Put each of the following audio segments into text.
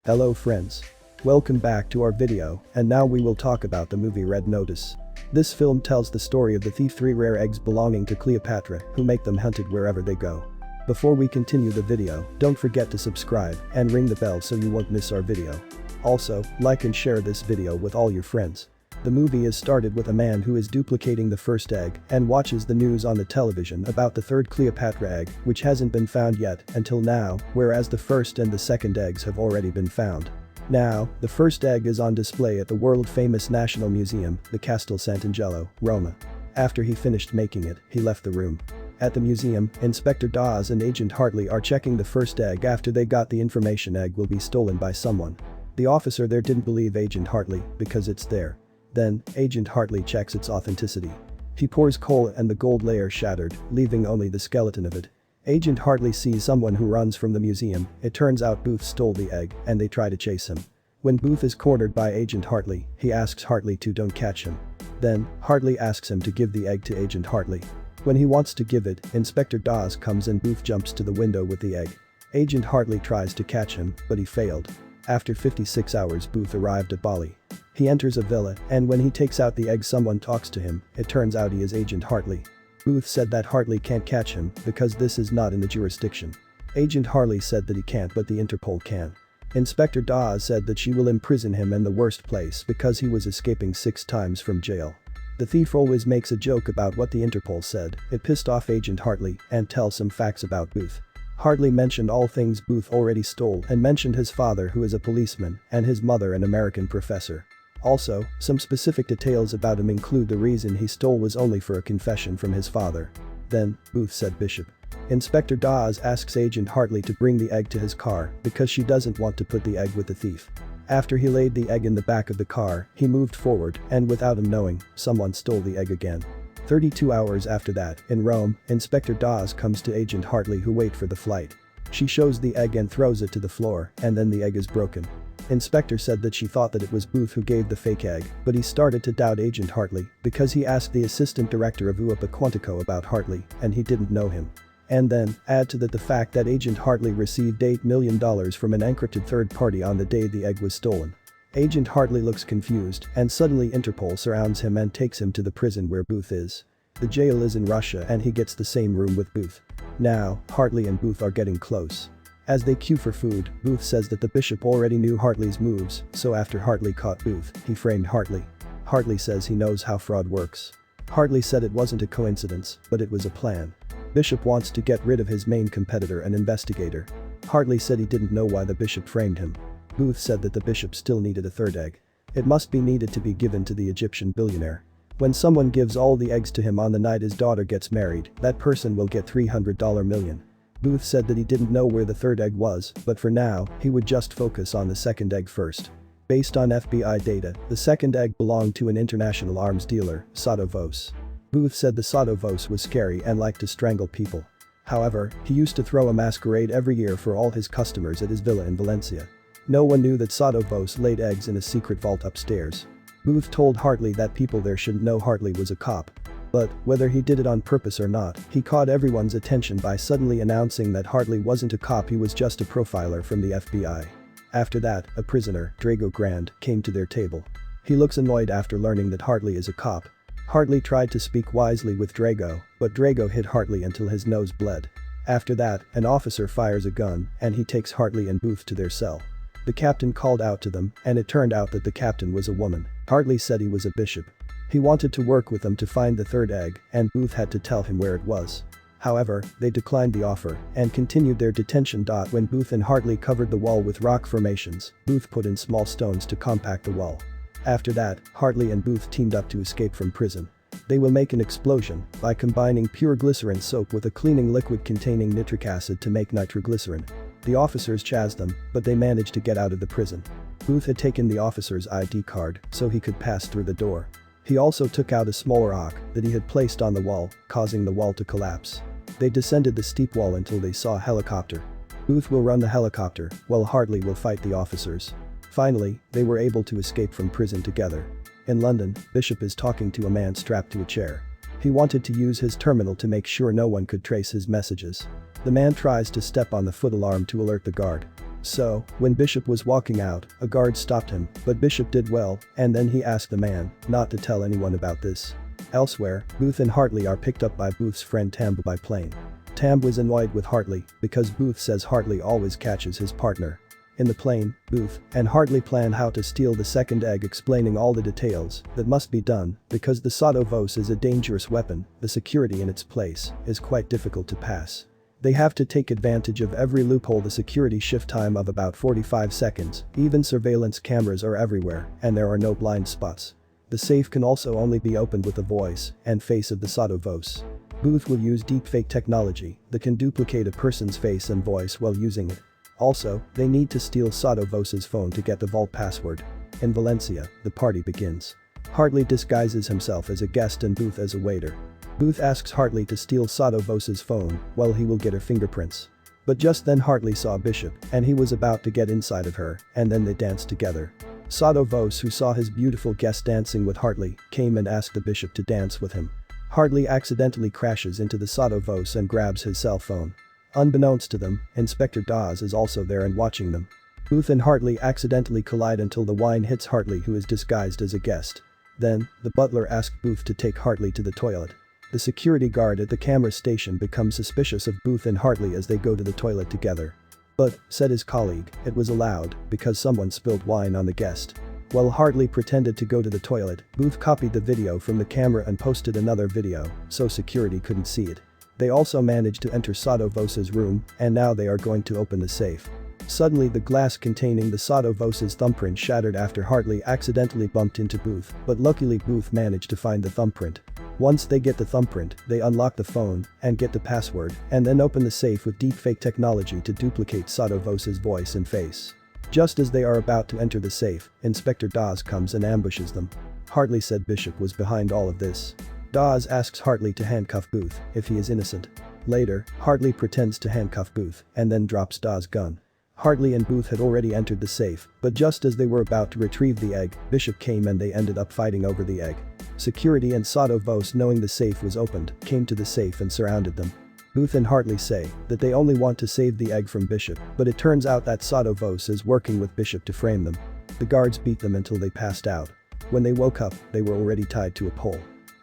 Hello friends. Welcome back to our video, and now we will talk about the movie Red Notice. This film tells the story of the thief 3 rare eggs belonging to Cleopatra who make them hunted wherever they go. Before we continue the video, don't forget to subscribe and ring the bell so you won't miss our video. Also, like and share this video with all your friends. The movie is started with a man who is duplicating the first egg and watches the news on the television about the third Cleopatra egg, which hasn't been found yet until now, whereas the first and the second eggs have already been found. Now, the first egg is on display at the world-famous National Museum, the Castel Sant'Angelo, Roma. After he finished making it, he left the room. At the museum, Inspector Dawes and Agent Hartley are checking the first egg after they got the information egg will be stolen by someone. The officer there didn't believe Agent Hartley because it's there. Then, Agent Hartley checks its authenticity. He pours coal and the gold layer shattered, leaving only the skeleton of it. Agent Hartley sees someone who runs from the museum. It turns out Booth stole the egg and they try to chase him. When Booth is cornered by Agent Hartley, he asks Hartley to don't catch him. Then, Hartley asks him to give the egg to Agent Hartley. When he wants to give it, Inspector Dawes comes and Booth jumps to the window with the egg. Agent Hartley tries to catch him, but he failed. After 56 hours Booth arrived at Bali. He enters a villa, and when he takes out the egg someone talks to him. It turns out he is Agent Hartley. Booth said that Hartley can't catch him because this is not in the jurisdiction. Agent Hartley said that he can't but the Interpol can. Inspector Dawes said that she will imprison him in the worst place because he was escaping 6 times from jail. The thief always makes a joke about what the Interpol said. It pissed off Agent Hartley and tells some facts about Booth. Hartley mentioned all things Booth already stole and mentioned his father who is a policeman and his mother an American professor. Also, some specific details about him include the reason he stole was only for a confession from his father. Then, Booth said Bishop. Inspector Dawes asks Agent Hartley to bring the egg to his car because she doesn't want to put the egg with the thief. After he laid the egg in the back of the car, he moved forward and without him knowing, someone stole the egg again. 32 hours after that, in Rome, Inspector Dawes comes to Agent Hartley who wait for the flight. She shows the egg and throws it to the floor, and then the egg is broken. Inspector said that she thought that it was Booth who gave the fake egg, but he started to doubt Agent Hartley because he asked the assistant director of UAPA Quantico about Hartley and he didn't know him. And then, add to that the fact that Agent Hartley received $8 million from an encrypted third party on the day the egg was stolen. Agent Hartley looks confused and suddenly Interpol surrounds him and takes him to the prison where Booth is. The jail is in Russia and he gets the same room with Booth. Now, Hartley and Booth are getting close. As they queue for food, Booth says that the bishop already knew Hartley's moves, so after Hartley caught Booth, he framed Hartley. Hartley says he knows how fraud works. Hartley said it wasn't a coincidence, but it was a plan. Bishop wants to get rid of his main competitor and investigator. Hartley said he didn't know why the bishop framed him. Booth said that the bishop still needed a third egg. It must be needed to be given to the Egyptian billionaire. When someone gives all the eggs to him on the night his daughter gets married, that person will get $300 million. Booth said that he didn't know where the third egg was, but for now, he would just focus on the second egg first. Based on FBI data, the second egg belonged to an international arms dealer, Sado Vos. Booth said the Sado Vos was scary and liked to strangle people. However, he used to throw a masquerade every year for all his customers at his villa in Valencia. No one knew that Sado Vos laid eggs in a secret vault upstairs. Booth told Hartley that people there shouldn't know Hartley was a cop. But, whether he did it on purpose or not, he caught everyone's attention by suddenly announcing that Hartley wasn't a cop, he was just a profiler from the FBI. After that, a prisoner, Drago Grand, came to their table. He looks annoyed after learning that Hartley is a cop. Hartley tried to speak wisely with Drago, but Drago hit Hartley until his nose bled. After that, an officer fires a gun, and he takes Hartley and Booth to their cell. The captain called out to them, and it turned out that the captain was a woman. Hartley said he was a bishop. He wanted to work with them to find the third egg, and Booth had to tell him where it was. However, they declined the offer and continued their detention. When Booth and Hartley covered the wall with rock formations, Booth put in small stones to compact the wall. After that, Hartley and Booth teamed up to escape from prison. They will make an explosion by combining pure glycerin soap with a cleaning liquid containing nitric acid to make nitroglycerin. The officers chased them, but they managed to get out of the prison. Booth had taken the officer's ID card so he could pass through the door. He also took out a small rock that he had placed on the wall, causing the wall to collapse. They descended the steep wall until they saw a helicopter. Booth will run the helicopter, while Hartley will fight the officers. Finally, they were able to escape from prison together. In London, Bishop is talking to a man strapped to a chair. He wanted to use his terminal to make sure no one could trace his messages. The man tries to step on the foot alarm to alert the guard. So, when Bishop was walking out, a guard stopped him, but Bishop did well, and then he asked the man not to tell anyone about this. Elsewhere, Booth and Hartley are picked up by Booth's friend Tam by plane. Tam was annoyed with Hartley because Booth says Hartley always catches his partner. In the plane, Booth and Hartley plan how to steal the second egg, explaining all the details that must be done because the Sotto-Voce is a dangerous weapon. The security in its place is quite difficult to pass. They have to take advantage of every loophole. The security shift time of about 45 seconds, even surveillance cameras are everywhere and there are no blind spots. The safe can also only be opened with the voice and face of the Sotto-Voce. Booth will use deepfake technology that can duplicate a person's face and voice while using it. Also, they need to steal Sotto-Voce's phone to get the vault password. In Valencia, the party begins. Hartley disguises himself as a guest and Booth as a waiter. Booth asks Hartley to steal Sotto-Voce's phone while he will get her fingerprints. But just then Hartley saw Bishop and he was about to get inside of her, and then they danced together. Sotto-Voce, who saw his beautiful guest dancing with Hartley, came and asked the Bishop to dance with him. Hartley accidentally crashes into the Sotto-Voce and grabs his cell phone. Unbeknownst to them, Inspector Dawes is also there and watching them. Booth and Hartley accidentally collide until the wine hits Hartley, who is disguised as a guest. Then, the butler asks Booth to take Hartley to the toilet. The security guard at the camera station becomes suspicious of Booth and Hartley as they go to the toilet together. But, said his colleague, it was allowed because someone spilled wine on the guest. While Hartley pretended to go to the toilet, Booth copied the video from the camera and posted another video, so security couldn't see it. They also managed to enter Sotto-Voce's room, and now they are going to open the safe. Suddenly the glass containing the Sotto-Voce's thumbprint shattered after Hartley accidentally bumped into Booth, but luckily Booth managed to find the thumbprint. Once they get the thumbprint, they unlock the phone and get the password, and then open the safe with deepfake technology to duplicate Sotto-Voce's voice and face. Just as they are about to enter the safe, Inspector Dawes comes and ambushes them. Hartley said Bishop was behind all of this. Dawes asks Hartley to handcuff Booth if he is innocent. Later, Hartley pretends to handcuff Booth and then drops Dawes' gun. Hartley and Booth had already entered the safe, but just as they were about to retrieve the egg, Bishop came and they ended up fighting over the egg. Security and Sotto-Voce, knowing the safe was opened, came to the safe and surrounded them. Booth and Hartley say that they only want to save the egg from Bishop, but it turns out that Sotto-Voce is working with Bishop to frame them. The guards beat them until they passed out. When they woke up, they were already tied to a pole.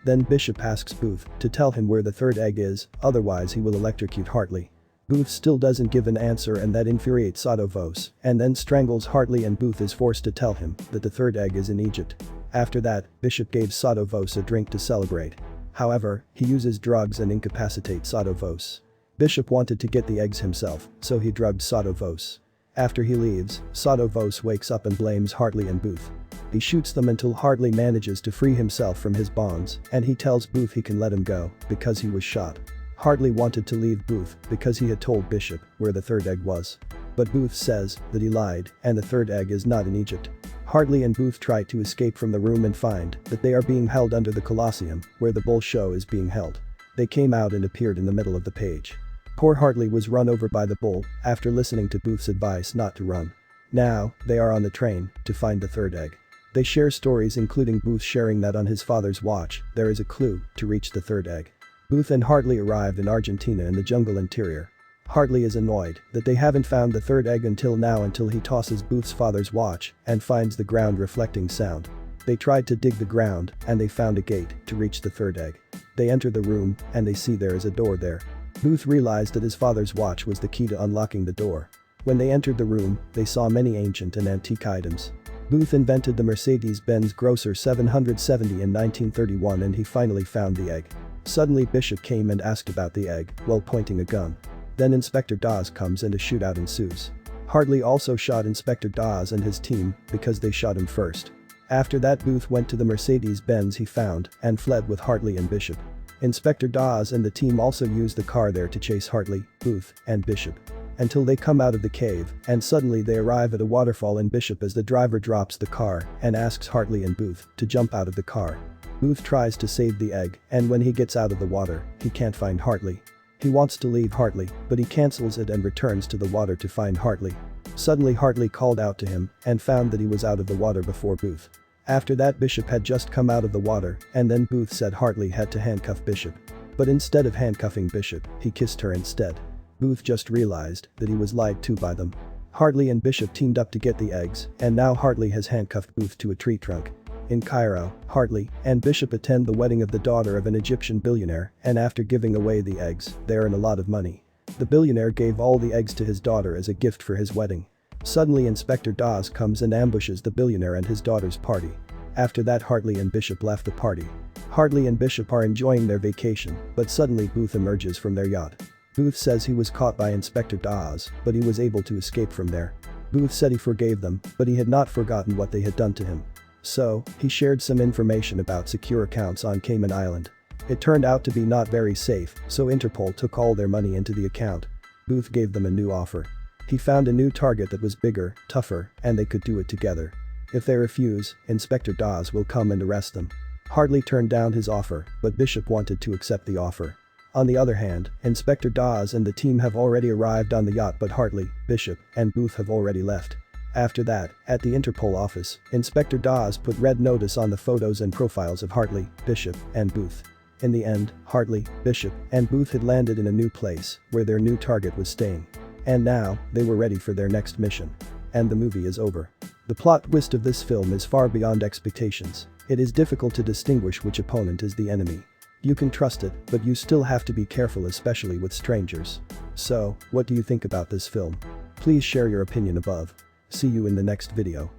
Then Bishop asks Booth to tell him where the third egg is, otherwise he will electrocute Hartley. Booth still doesn't give an answer, and that infuriates Sotto-Voce, and then strangles Hartley, and Booth is forced to tell him that the third egg is in Egypt. After that, Bishop gave Sotto-Voce a drink to celebrate. However, he uses drugs and incapacitates Sotto-Voce. Bishop wanted to get the eggs himself, so he drugged Sotto-Voce. After he leaves, Sotto-Voce wakes up and blames Hartley and Booth. He shoots them until Hartley manages to free himself from his bonds, and he tells Booth he can let him go because he was shot. Hartley wanted to leave Booth because he had told Bishop where the third egg was. But Booth says that he lied and the third egg is not in Egypt. Hartley and Booth try to escape from the room and find that they are being held under the Colosseum, where the bull show is being held. They came out and appeared in the middle of the page. Poor Hartley was run over by the bull after listening to Booth's advice not to run. Now, they are on the train to find the third egg. They share stories, including Booth sharing that on his father's watch there is a clue to reach the third egg. Booth and Hartley arrived in Argentina in the jungle interior. Hartley is annoyed that they haven't found the third egg until now, until he tosses Booth's father's watch and finds the ground reflecting sound. They tried to dig the ground and they found a gate to reach the third egg. They enter the room and they see there is a door there. Booth realized that his father's watch was the key to unlocking the door. When they entered the room, they saw many ancient and antique items. Booth invented the Mercedes-Benz Grosser 770 in 1931, and he finally found the egg. Suddenly Bishop came and asked about the egg while pointing a gun. Then Inspector Dawes comes and a shootout ensues. Hartley also shot Inspector Dawes and his team because they shot him first. After that, Booth went to the Mercedes-Benz he found and fled with Hartley and Bishop. Inspector Dawes and the team also used the car there to chase Hartley, Booth, and Bishop until they come out of the cave, and suddenly they arrive at a waterfall and Bishop, as the driver, drops the car and asks Hartley and Booth to jump out of the car. Booth tries to save the egg, and when he gets out of the water, he can't find Hartley. He wants to leave Hartley, but he cancels it and returns to the water to find Hartley. Suddenly Hartley called out to him and found that he was out of the water before Booth. After that, Bishop had just come out of the water, and then Booth said Hartley had to handcuff Bishop. But instead of handcuffing Bishop, he kissed her instead. Booth just realized that he was lied to by them. Hartley and Bishop teamed up to get the eggs, and now Hartley has handcuffed Booth to a tree trunk. In Cairo, Hartley and Bishop attend the wedding of the daughter of an Egyptian billionaire, and after giving away the eggs, they earn a lot of money. The billionaire gave all the eggs to his daughter as a gift for his wedding. Suddenly Inspector Dawes comes and ambushes the billionaire and his daughter's party. After that, Hartley and Bishop left the party. Hartley and Bishop are enjoying their vacation, but suddenly Booth emerges from their yacht. Booth says he was caught by Inspector Dawes, but he was able to escape from there. Booth said he forgave them, but he had not forgotten what they had done to him. So, he shared some information about secure accounts on Cayman Island. It turned out to be not very safe, so Interpol took all their money into the account. Booth gave them a new offer. He found a new target that was bigger, tougher, and they could do it together. If they refuse, Inspector Dawes will come and arrest them. Hartley turned down his offer, but Bishop wanted to accept the offer. On the other hand, Inspector Dawes and the team have already arrived on the yacht, but Hartley, Bishop, and Booth have already left. After that, at the Interpol office, Inspector Dawes put red notice on the photos and profiles of Hartley, Bishop, and Booth. In the end, Hartley, Bishop, and Booth had landed in a new place where their new target was staying. And now, they were ready for their next mission. And the movie is over. The plot twist of this film is far beyond expectations. It is difficult to distinguish which opponent is the enemy. You can trust it, but you still have to be careful, especially with strangers. So, what do you think about this film? Please share your opinion above. See you in the next video.